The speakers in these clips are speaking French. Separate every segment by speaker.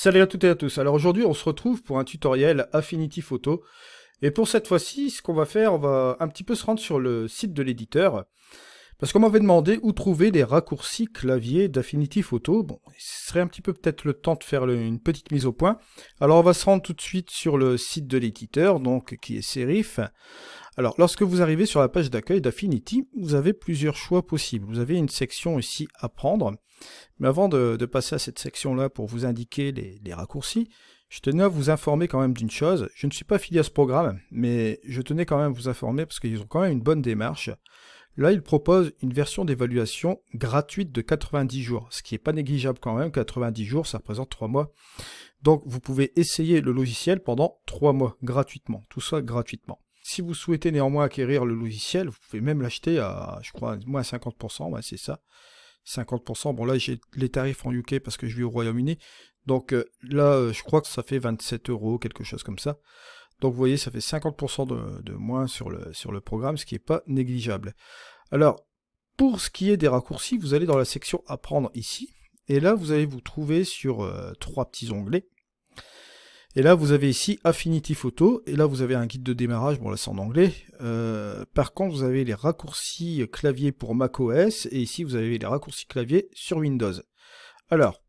Speaker 1: Salut à toutes et à tous. Alors aujourd'hui, on se retrouve pour un tutoriel Affinity Photo. Et pour cette fois-ci, ce qu'on va faire, on va un petit peu se rendre sur le site de l'éditeur. Parce qu'on m'avait demandé où trouver les raccourcis clavier d'Affinity Photo. Bon, ce serait un petit peu peut-être le temps de faire une petite mise au point. Alors on va se rendre tout de suite sur le site de l'éditeur, donc qui est Serif. Alors lorsque vous arrivez sur la page d'accueil d'Affinity, vous avez plusieurs choix possibles. Vous avez une section ici Apprendre. Mais avant de passer à cette section-là pour vous indiquer les raccourcis, je tenais à vous informer quand même d'une chose. Je ne suis pas affilié à ce programme, mais je tenais quand même à vous informer parce qu'ils ont quand même une bonne démarche. Là, ils proposent une version d'évaluation gratuite de 90 jours, ce qui n'est pas négligeable quand même. 90 jours, ça représente 3 mois. Donc, vous pouvez essayer le logiciel pendant 3 mois, gratuitement. Tout ça gratuitement. Si vous souhaitez néanmoins acquérir le logiciel, vous pouvez même l'acheter à, je crois, moins 50%, ouais, c'est ça. 50%, bon là j'ai les tarifs en UK parce que je vis au Royaume-Uni, donc là je crois que ça fait 27 €, quelque chose comme ça. Donc vous voyez, ça fait 50% de moins sur le programme, ce qui n'est pas négligeable. Alors, pour ce qui est des raccourcis, vous allez dans la section Apprendre ici, et là vous allez vous trouver sur 3 petits onglets. Et là, vous avez ici Affinity Photo, et là, vous avez un guide de démarrage, bon là c'est en anglais. Par contre, vous avez les raccourcis clavier pour macOS, et ici, vous avez les raccourcis clavier sur Windows. Alors,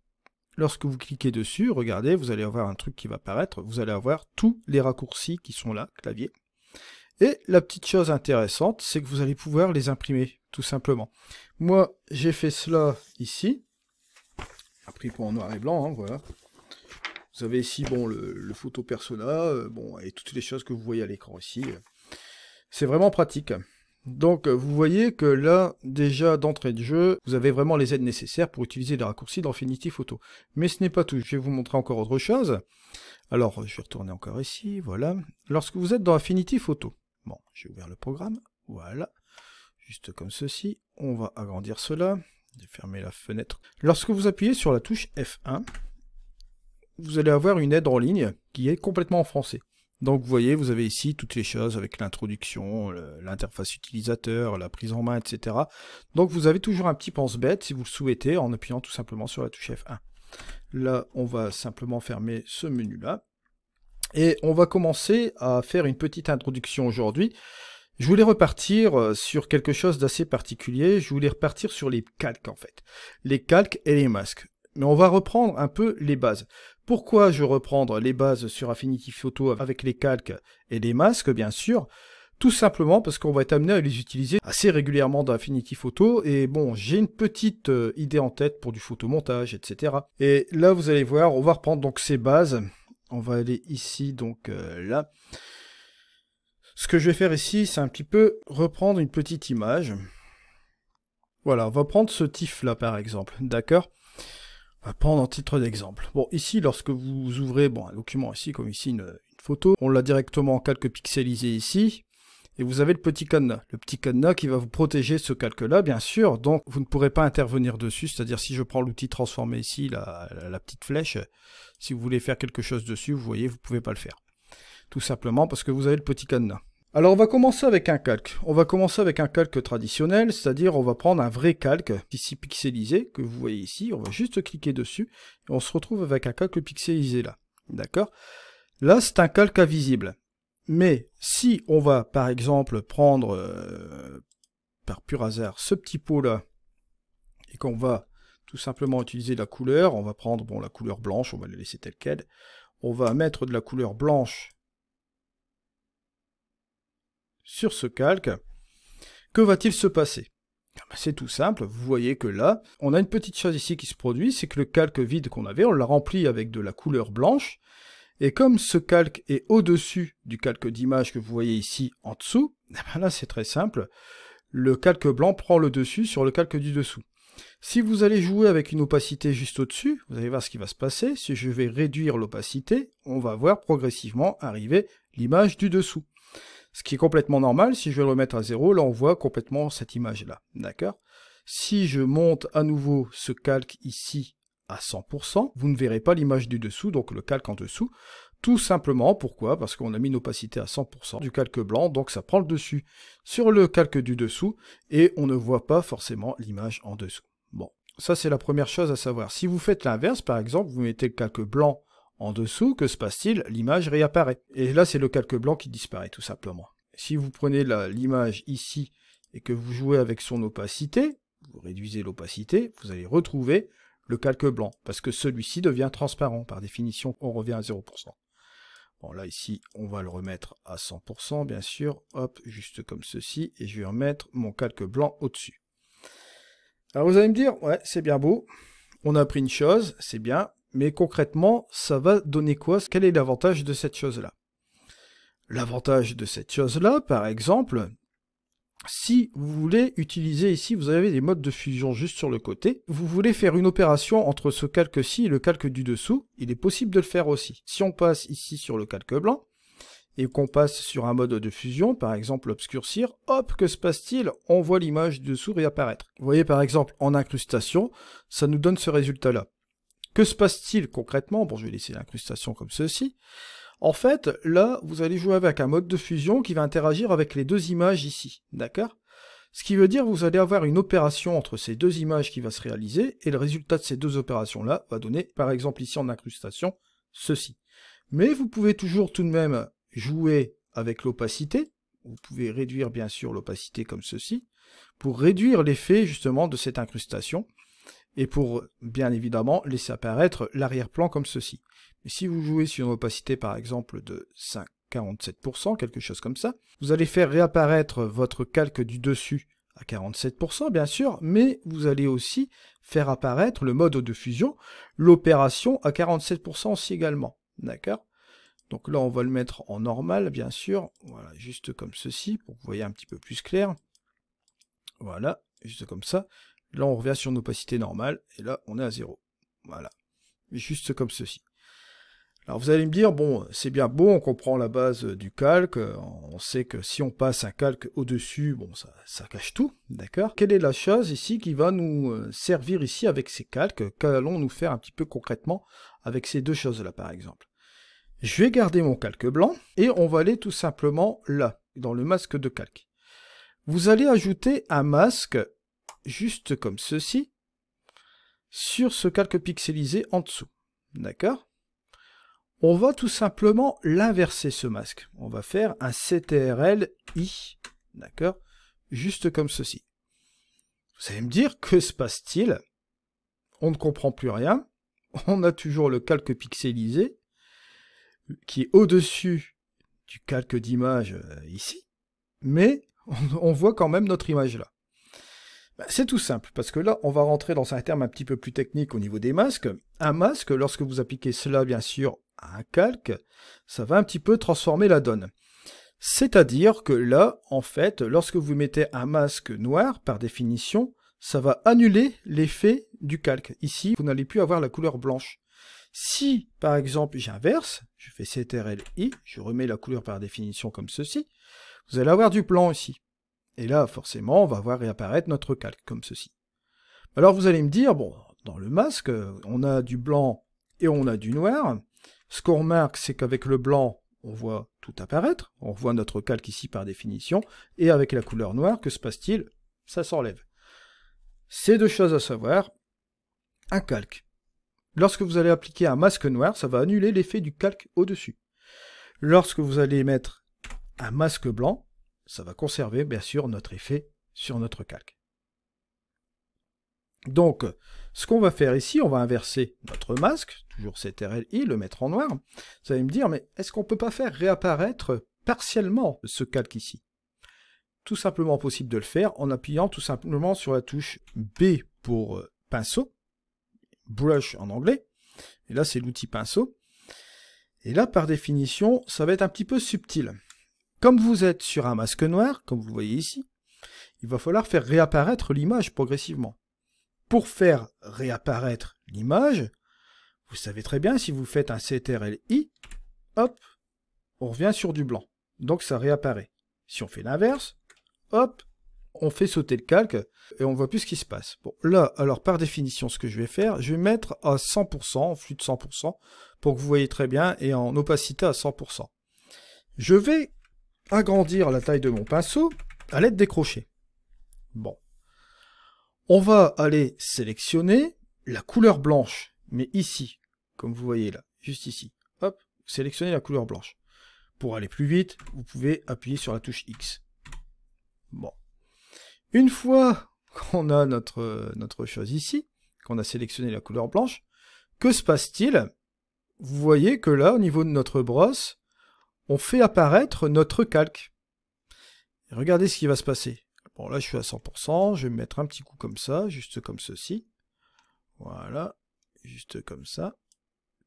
Speaker 1: lorsque vous cliquez dessus, regardez, vous allez avoir un truc qui va apparaître, vous allez avoir tous les raccourcis qui sont là, clavier. Et la petite chose intéressante, c'est que vous allez pouvoir les imprimer, tout simplement. Moi, j'ai fait cela ici, imprimé en noir et blanc, hein, voilà. Vous avez ici bon, le photo persona, bon, et toutes les choses que vous voyez à l'écran ici. C'est vraiment pratique. Donc vous voyez que là, déjà d'entrée de jeu, vous avez vraiment les aides nécessaires pour utiliser les raccourcis d'Affinity Photo. Mais ce n'est pas tout, je vais vous montrer encore autre chose. Alors, je vais retourner encore ici, voilà. Lorsque vous êtes dans Affinity Photo, bon, j'ai ouvert le programme, voilà, juste comme ceci. On va agrandir cela, je vais fermer la fenêtre. Lorsque vous appuyez sur la touche F1, vous allez avoir une aide en ligne qui est complètement en français. Donc vous voyez, vous avez ici toutes les choses avec l'introduction, l'interface utilisateur, la prise en main, etc. Donc vous avez toujours un petit pense-bête si vous le souhaitez en appuyant tout simplement sur la touche F1. Là, on va simplement fermer ce menu-là. Et on va commencer à faire une petite introduction aujourd'hui. Je voulais repartir sur quelque chose d'assez particulier. Je voulais repartir sur les calques en fait. Les calques et les masques. Mais on va reprendre un peu les bases. Pourquoi je reprendre les bases sur Affinity Photo avec les calques et les masques, bien sûr? Tout simplement parce qu'on va être amené à les utiliser assez régulièrement dans Affinity Photo. Et bon, j'ai une petite idée en tête pour du photomontage, etc. Et là, vous allez voir, on va reprendre donc ces bases. On va aller ici, donc là. Ce que je vais faire ici, c'est un petit peu reprendre une petite image. Voilà, on va prendre ce TIFF-là, par exemple, d'accord? On va prendre en titre d'exemple. Bon, ici, lorsque vous ouvrez un document ici, comme ici, une photo, on l'a directement en calque pixelisé ici, et vous avez le petit cadenas qui va vous protéger ce calque-là, bien sûr, donc vous ne pourrez pas intervenir dessus, c'est-à-dire si je prends l'outil transformé ici, la petite flèche, si vous voulez faire quelque chose dessus, vous voyez, vous ne pouvez pas le faire. Tout simplement parce que vous avez le petit cadenas. Alors on va commencer avec un calque. On va commencer avec un calque traditionnel, c'est-à-dire on va prendre un vrai calque, ici pixelisé, que vous voyez ici, on va juste cliquer dessus, et on se retrouve avec un calque pixelisé là. D'accord? Là c'est un calque invisible. Mais si on va par exemple prendre, par pur hasard, ce petit pot là, et qu'on va tout simplement utiliser la couleur, on va prendre la couleur blanche, on va la laisser telle quelle, on va mettre de la couleur blanche sur ce calque, que va-t-il se passer? C'est tout simple, vous voyez que là, on a une petite chose ici qui se produit, c'est que le calque vide qu'on avait, on l'a rempli avec de la couleur blanche, et comme ce calque est au-dessus du calque d'image que vous voyez ici en dessous, là c'est très simple, le calque blanc prend le dessus sur le calque du dessous. Si vous allez jouer avec une opacité juste au-dessus, vous allez voir ce qui va se passer, si je vais réduire l'opacité, on va voir progressivement arriver l'image du dessous. Ce qui est complètement normal, si je vais le remettre à 0, là on voit complètement cette image-là, d'accord? Si je monte à nouveau ce calque ici à 100%, vous ne verrez pas l'image du dessous, donc le calque en dessous, tout simplement, pourquoi? Parce qu'on a mis une opacité à 100% du calque blanc, donc ça prend le dessus sur le calque du dessous, et on ne voit pas forcément l'image en dessous. Bon, Ça, c'est la première chose à savoir. Si vous faites l'inverse, par exemple, vous mettez le calque blanc en dessous, que se passe-t-il? L'image réapparaît. Et là, c'est le calque blanc qui disparaît, tout simplement. Si vous prenez l'image ici et que vous jouez avec son opacité, vous réduisez l'opacité, vous allez retrouver le calque blanc, parce que celui-ci devient transparent. Par définition, on revient à 0%. Bon, là, ici, on va le remettre à 100%, bien sûr. Hop, juste comme ceci, et je vais remettre mon calque blanc au-dessus. Alors, vous allez me dire, ouais, c'est bien beau, on a appris une chose, c'est bien, mais concrètement, ça va donner quoi? Quel est l'avantage de cette chose-là? L'avantage de cette chose-là, par exemple, si vous voulez utiliser ici, vous avez des modes de fusion juste sur le côté, vous voulez faire une opération entre ce calque-ci et le calque du dessous, il est possible de le faire aussi. Si on passe ici sur le calque blanc, et qu'on passe sur un mode de fusion, par exemple obscurcir, hop, que se passe-t-il? On voit l'image du dessous réapparaître. Vous voyez par exemple en incrustation, ça nous donne ce résultat-là. Que se passe-t-il concrètement? Bon, je vais laisser l'incrustation comme ceci. En fait, là, vous allez jouer avec un mode de fusion qui va interagir avec les deux images ici, d'accord? Ce qui veut dire que vous allez avoir une opération entre ces deux images qui va se réaliser, et le résultat de ces deux opérations-là va donner, par exemple ici en incrustation, ceci. Mais vous pouvez toujours tout de même jouer avec l'opacité. Vous pouvez réduire bien sûr l'opacité comme ceci, pour réduire l'effet justement de cette incrustation, et pour bien évidemment laisser apparaître l'arrière-plan comme ceci. Mais si vous jouez sur une opacité par exemple de 47%, quelque chose comme ça, vous allez faire réapparaître votre calque du dessus à 47% bien sûr, mais vous allez aussi faire apparaître le mode de fusion, l'opération à 47% aussi également, d'accord? Donc là on va le mettre en normal bien sûr, voilà, juste comme ceci, pour que vous voyez un petit peu plus clair, voilà, juste comme ça. Là on revient sur une opacité normale, et là on est à 0, voilà, juste comme ceci. Alors vous allez me dire, bon, c'est bien beau, on comprend la base du calque, on sait que si on passe un calque au-dessus, bon, ça cache tout, d'accord? Quelle est la chose ici qui va nous servir ici avec ces calques? Qu'allons-nous faire un petit peu concrètement avec ces deux choses-là, par exemple? Je vais garder mon calque blanc, et on va aller tout simplement là, dans le masque de calque. Vous allez ajouter un masque, juste comme ceci, sur ce calque pixelisé en dessous, d'accord? On va tout simplement l'inverser ce masque. On va faire un CTRL-I, d'accord? Juste comme ceci. Vous allez me dire, que se passe-t-il? On ne comprend plus rien. On a toujours le calque pixelisé, qui est au-dessus du calque d'image ici, mais on voit quand même notre image là. C'est tout simple, parce que là, on va rentrer dans un terme un petit peu plus technique au niveau des masques. Un masque, lorsque vous appliquez cela, bien sûr, à un calque, ça va un petit peu transformer la donne. C'est-à-dire que là, en fait, lorsque vous mettez un masque noir, par définition, ça va annuler l'effet du calque. Ici, vous n'allez plus avoir la couleur blanche. Si, par exemple, j'inverse, je fais CTRL-I, je remets la couleur par définition comme ceci, vous allez avoir du blanc ici. Et là, forcément, on va voir réapparaître notre calque, comme ceci. Alors vous allez me dire, bon, dans le masque, on a du blanc et on a du noir. Ce qu'on remarque, c'est qu'avec le blanc, on voit tout apparaître. On voit notre calque ici par définition. Et avec la couleur noire, que se passe-t-il? Ça s'enlève. C'est deux choses à savoir. Un calque. Lorsque vous allez appliquer un masque noir, ça va annuler l'effet du calque au-dessus. Lorsque vous allez mettre un masque blanc, ça va conserver, bien sûr, notre effet sur notre calque. Donc, ce qu'on va faire ici, on va inverser notre masque, toujours CTRL-I, le mettre en noir. Vous allez me dire, mais est-ce qu'on ne peut pas faire réapparaître partiellement ce calque ici? Tout simplement possible de le faire en appuyant tout simplement sur la touche B pour pinceau, brush en anglais, et là c'est l'outil pinceau. Et là, par définition, ça va être un petit peu subtil. Comme vous êtes sur un masque noir, comme vous voyez ici, il va falloir faire réapparaître l'image progressivement. Pour faire réapparaître l'image, vous savez très bien, si vous faites un CTRL-I, hop, on revient sur du blanc. Donc ça réapparaît. Si on fait l'inverse, hop, on fait sauter le calque et on ne voit plus ce qui se passe. Bon, là, alors par définition, ce que je vais faire, je vais mettre à 100%, en flux de 100%, pour que vous voyez très bien, et en opacité à 100%. Je vais agrandir la taille de mon pinceau à l'aide des crochets. Bon. On va aller sélectionner la couleur blanche, mais ici, comme vous voyez là, juste ici. Hop, sélectionnez la couleur blanche. Pour aller plus vite, vous pouvez appuyer sur la touche X. Bon. Une fois qu'on a notre chose ici, qu'on a sélectionné la couleur blanche, que se passe-t-il? Vous voyez que là, au niveau de notre brosse, on fait apparaître notre calque. Et regardez ce qui va se passer. Bon, là, je suis à 100%, je vais me mettre un petit coup comme ça, juste comme ceci. Voilà, juste comme ça.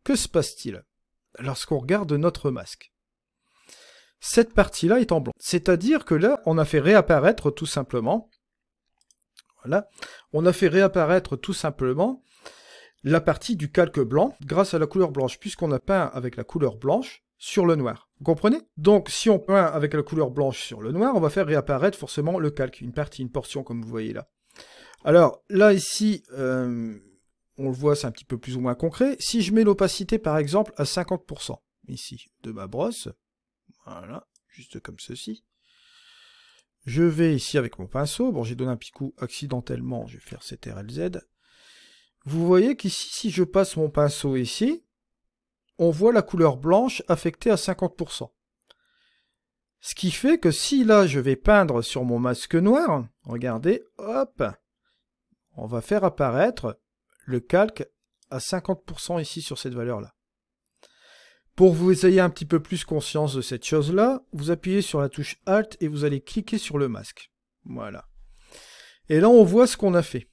Speaker 1: Que se passe-t-il lorsqu'on regarde notre masque? Cette partie-là est en blanc. C'est-à-dire que là, on a fait réapparaître tout simplement, voilà, on a fait réapparaître tout simplement la partie du calque blanc grâce à la couleur blanche, puisqu'on a peint avec la couleur blanche sur le noir. Vous comprenez? Donc, si on peint avec la couleur blanche sur le noir, on va faire réapparaître forcément le calque, une partie, une portion, comme vous voyez là. Alors, là, ici, on le voit, c'est un petit peu plus ou moins concret. Si je mets l'opacité, par exemple, à 50%, ici, de ma brosse, voilà, juste comme ceci. Je vais ici avec mon pinceau. Bon, j'ai donné un petit coup accidentellement, je vais faire CTRL-Z. Vous voyez qu'ici, si je passe mon pinceau ici, on voit la couleur blanche affectée à 50%. Ce qui fait que si là, je vais peindre sur mon masque noir, regardez, hop, on va faire apparaître le calque à 50% ici sur cette valeur-là. Pour que vous ayez un petit peu plus conscience de cette chose-là, vous appuyez sur la touche Alt et vous allez cliquer sur le masque. Voilà. Et là, on voit ce qu'on a fait.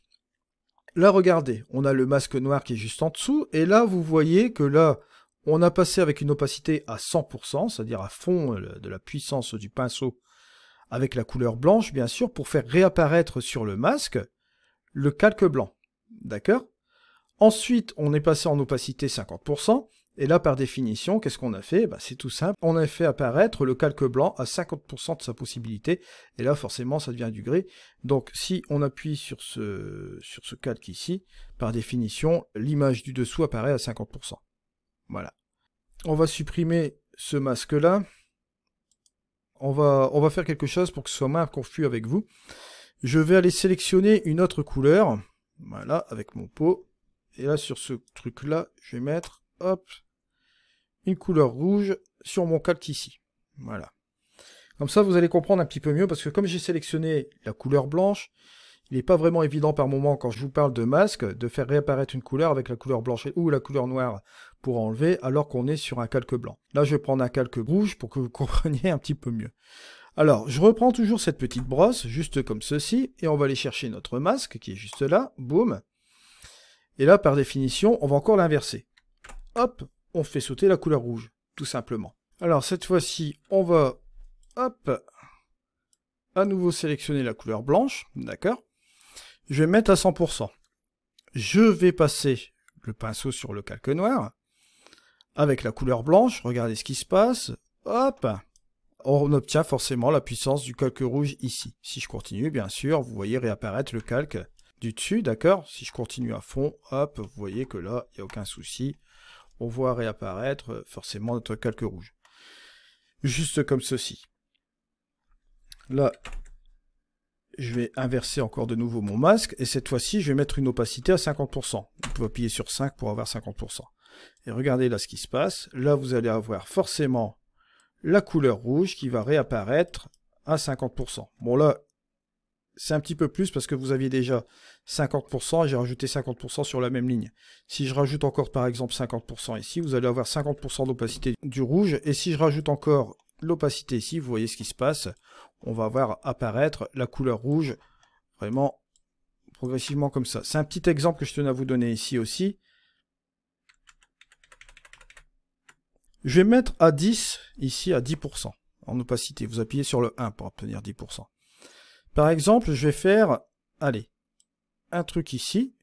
Speaker 1: Là, regardez, on a le masque noir qui est juste en dessous, et là, vous voyez que là, on a passé avec une opacité à 100%, c'est-à-dire à fond de la puissance du pinceau, avec la couleur blanche, bien sûr, pour faire réapparaître sur le masque le calque blanc. D'accord? Ensuite, on est passé en opacité 50%, et là, par définition, qu'est-ce qu'on a fait? Bah, c'est tout simple, on a fait apparaître le calque blanc à 50% de sa possibilité, et là, forcément, ça devient du gris. Donc, si on appuie sur ce calque ici, par définition, l'image du dessous apparaît à 50%. Voilà. On va supprimer ce masque-là. On va faire quelque chose pour que ce soit moins confus avec vous. Je vais aller sélectionner une autre couleur, voilà, avec mon pot. Et là, sur ce truc-là, je vais mettre, hop, une couleur rouge sur mon calque ici. Voilà. Comme ça, vous allez comprendre un petit peu mieux, parce que comme j'ai sélectionné la couleur blanche, il n'est pas vraiment évident par moment, quand je vous parle de masque, de faire réapparaître une couleur avec la couleur blanche ou la couleur noire pour enlever, alors qu'on est sur un calque blanc. Là, je vais prendre un calque rouge pour que vous compreniez un petit peu mieux. Alors, je reprends toujours cette petite brosse, juste comme ceci, et on va aller chercher notre masque, qui est juste là, boum. Et là, par définition, on va encore l'inverser. Hop, on fait sauter la couleur rouge, tout simplement. Alors, cette fois-ci, on va, hop, à nouveau sélectionner la couleur blanche, d'accord? Je vais mettre à 100%. Je vais passer le pinceau sur le calque noir, avec la couleur blanche, regardez ce qui se passe, hop, on obtient forcément la puissance du calque rouge ici. Si je continue, bien sûr, vous voyez réapparaître le calque du dessus, d'accord? Si je continue à fond, hop, vous voyez que là, il n'y a aucun souci. On voit réapparaître forcément notre calque rouge. Juste comme ceci. Là, je vais inverser encore de nouveau mon masque, et cette fois-ci, je vais mettre une opacité à 50%. Vous pouvez appuyer sur 5 pour avoir 50%. Et regardez là ce qui se passe. Là, vous allez avoir forcément la couleur rouge qui va réapparaître à 50%. Bon là, c'est un petit peu plus parce que vous aviez déjà 50% et j'ai rajouté 50% sur la même ligne. Si je rajoute encore par exemple 50% ici, vous allez avoir 50% d'opacité du rouge. Et si je rajoute encore l'opacité ici, vous voyez ce qui se passe. On va voir apparaître la couleur rouge vraiment progressivement comme ça. C'est un petit exemple que je tenais à vous donner ici aussi. Je vais mettre à 10, ici à 10% en opacité. Vous appuyez sur le 1 pour obtenir 10%. Par exemple, je vais faire, allez, un truc ici,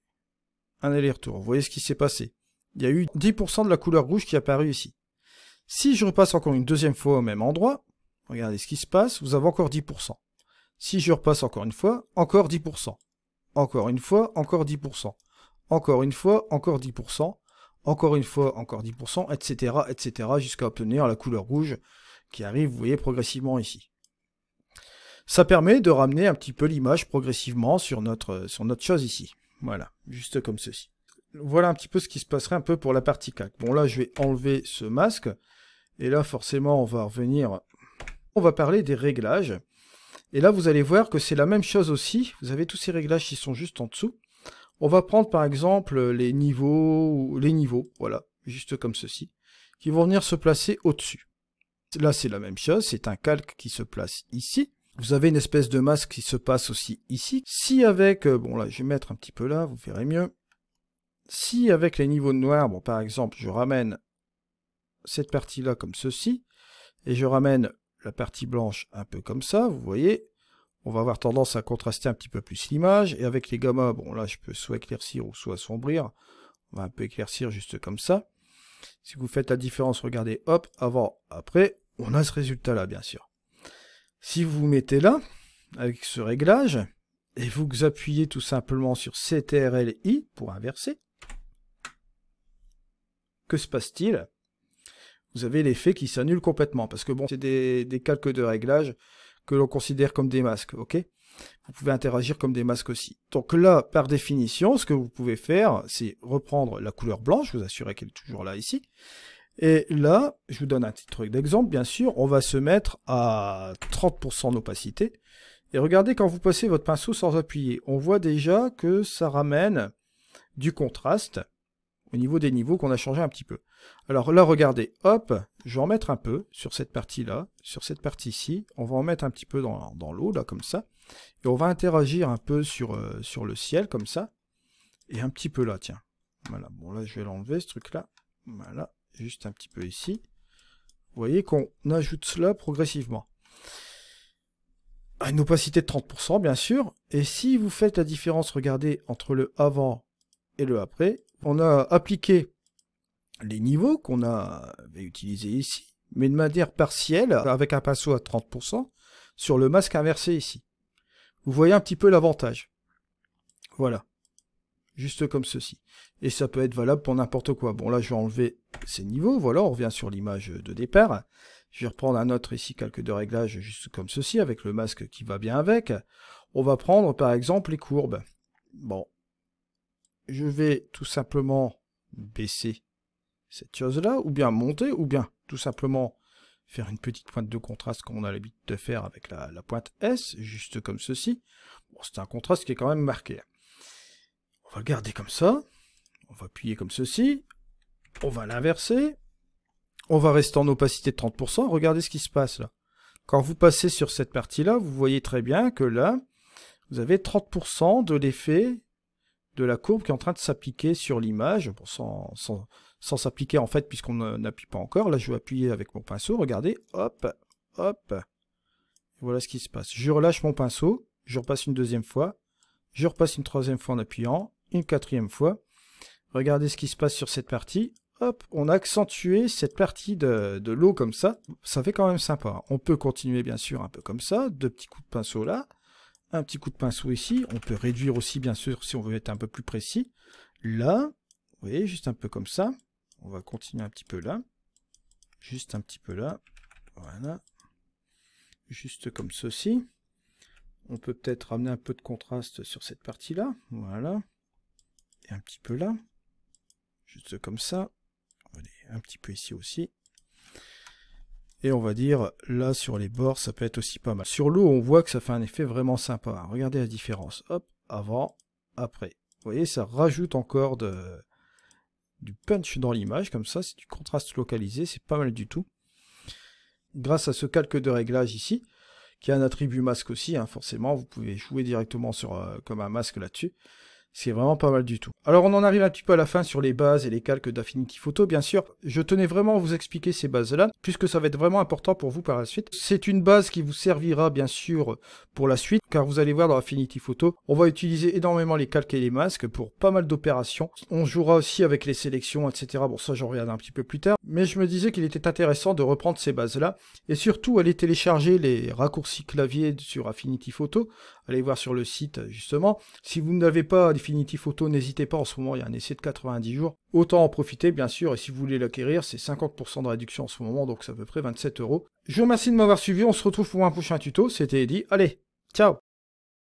Speaker 1: un aller-retour. Vous voyez ce qui s'est passé. Il y a eu 10% de la couleur rouge qui est apparue ici. Si je repasse encore une deuxième fois au même endroit, regardez ce qui se passe, vous avez encore 10%. Si je repasse encore une fois, encore 10%. Encore une fois, encore 10%. Encore une fois, encore 10%. Encore une fois, encore 10%, etc., etc., jusqu'à obtenir la couleur rouge qui arrive, vous voyez, progressivement ici. Ça permet de ramener un petit peu l'image progressivement sur notre chose ici. Voilà, juste comme ceci. Voilà un petit peu ce qui se passerait un peu pour la partie calque. Bon là, je vais enlever ce masque. Et là, forcément, on va revenir. On va parler des réglages. Et là, vous allez voir que c'est la même chose aussi. Vous avez tous ces réglages qui sont juste en dessous. On va prendre par exemple les niveaux, voilà, juste comme ceci, qui vont venir se placer au-dessus. Là, c'est la même chose, c'est un calque qui se place ici. Vous avez une espèce de masque qui se passe aussi ici. Si avec, bon là, je vais mettre un petit peu là, vous verrez mieux. Si avec les niveaux de noir, bon par exemple, je ramène cette partie-là comme ceci, et je ramène la partie blanche un peu comme ça, vous voyez, on va avoir tendance à contraster un petit peu plus l'image, et avec les gammas, bon là je peux soit éclaircir ou soit assombrir, on va un peu éclaircir juste comme ça. Si vous faites la différence, regardez, hop, avant, après, on a ce résultat-là, bien sûr. Si vous vous mettez là, avec ce réglage, et vous appuyez tout simplement sur CTRL-I pour inverser, que se passe-t-il? Vous avez l'effet qui s'annule complètement, parce que bon, c'est des calques de réglage que l'on considère comme des masques, ok? Vous pouvez interagir comme des masques aussi. Donc là, par définition, ce que vous pouvez faire, c'est reprendre la couleur blanche, vous assurez qu'elle est toujours là ici, et là, je vous donne un petit truc d'exemple, bien sûr, on va se mettre à 30% d'opacité, et regardez quand vous passez votre pinceau sans appuyer, on voit déjà que ça ramène du contraste au niveau des niveaux qu'on a changé un petit peu. Alors là, regardez, hop, je vais en mettre un peu sur cette partie-là, sur cette partie-ci, on va en mettre un petit peu dans l'eau, là, comme ça, et on va interagir un peu sur le ciel, comme ça, et un petit peu là, tiens. Voilà, bon là, je vais l'enlever, ce truc-là, voilà, juste un petit peu ici. Vous voyez qu'on ajoute cela progressivement. À une opacité de 30%, bien sûr, et si vous faites la différence, regardez, entre le avant et le après, on a appliqué les niveaux qu'on avait utilisés ici, mais de manière partielle, avec un pinceau à 30%, sur le masque inversé ici. Vous voyez un petit peu l'avantage. Voilà. Juste comme ceci. Et ça peut être valable pour n'importe quoi. Bon, là, je vais enlever ces niveaux. Voilà, on revient sur l'image de départ. Je vais reprendre un autre ici, calque de réglage, juste comme ceci, avec le masque qui va bien avec. On va prendre, par exemple, les courbes. Bon. Je vais tout simplement baisser cette chose-là, ou bien monter, ou bien tout simplement faire une petite pointe de contraste comme on a l'habitude de faire avec la pointe S, juste comme ceci. Bon, c'est un contraste qui est quand même marqué. On va le garder comme ça, on va appuyer comme ceci, on va l'inverser, on va rester en opacité de 30%, regardez ce qui se passe là. Quand vous passez sur cette partie-là, vous voyez très bien que là, vous avez 30% de l'effet de la courbe qui est en train de s'appliquer sur l'image, bon, sans s'appliquer en fait, puisqu'on n'appuie pas encore. Là, je vais appuyer avec mon pinceau, regardez, hop, hop, voilà ce qui se passe. Je relâche mon pinceau, je repasse une deuxième fois, je repasse une troisième fois en appuyant, une quatrième fois. Regardez ce qui se passe sur cette partie. Hop, on a accentué cette partie de l'eau comme ça. Ça fait quand même sympa. On peut continuer bien sûr un peu comme ça, deux petits coups de pinceau là, un petit coup de pinceau ici. On peut réduire aussi bien sûr si on veut être un peu plus précis. Là, vous voyez, juste un peu comme ça. On va continuer un petit peu là. Juste un petit peu là. Voilà. Juste comme ceci. On peut peut-être ramener un peu de contraste sur cette partie-là. Voilà. Et un petit peu là. Juste comme ça. Allez, un petit peu ici aussi. Et on va dire, là, sur les bords, ça peut être aussi pas mal. Sur l'eau, on voit que ça fait un effet vraiment sympa. Regardez la différence. Hop, avant, après. Vous voyez, ça rajoute encore du punch dans l'image, comme ça. C'est du contraste localisé, c'est pas mal du tout. Grâce à ce calque de réglage ici, qui a un attribut masque aussi, hein, forcément, vous pouvez jouer directement comme un masque là-dessus. C'est vraiment pas mal du tout. Alors on en arrive un petit peu à la fin sur les bases et les calques d'Affinity Photo, bien sûr. Je tenais vraiment à vous expliquer ces bases-là, puisque ça va être vraiment important pour vous par la suite. C'est une base qui vous servira bien sûr pour la suite, car vous allez voir dans Affinity Photo, on va utiliser énormément les calques et les masques pour pas mal d'opérations. On jouera aussi avec les sélections, etc. Bon, ça j'en reviendrai un petit peu plus tard. mais je me disais qu'il était intéressant de reprendre ces bases-là, et surtout aller télécharger les raccourcis clavier sur Affinity Photo, allez voir sur le site justement. Si vous n'avez pas Affinity Photo, n'hésitez pas, en ce moment il y a un essai de 90 jours, autant en profiter bien sûr, et si vous voulez l'acquérir, c'est 50% de réduction en ce moment, donc c'est à peu près 27 €. Je vous remercie de m'avoir suivi, on se retrouve pour un prochain tuto, c'était Eddy, allez, ciao!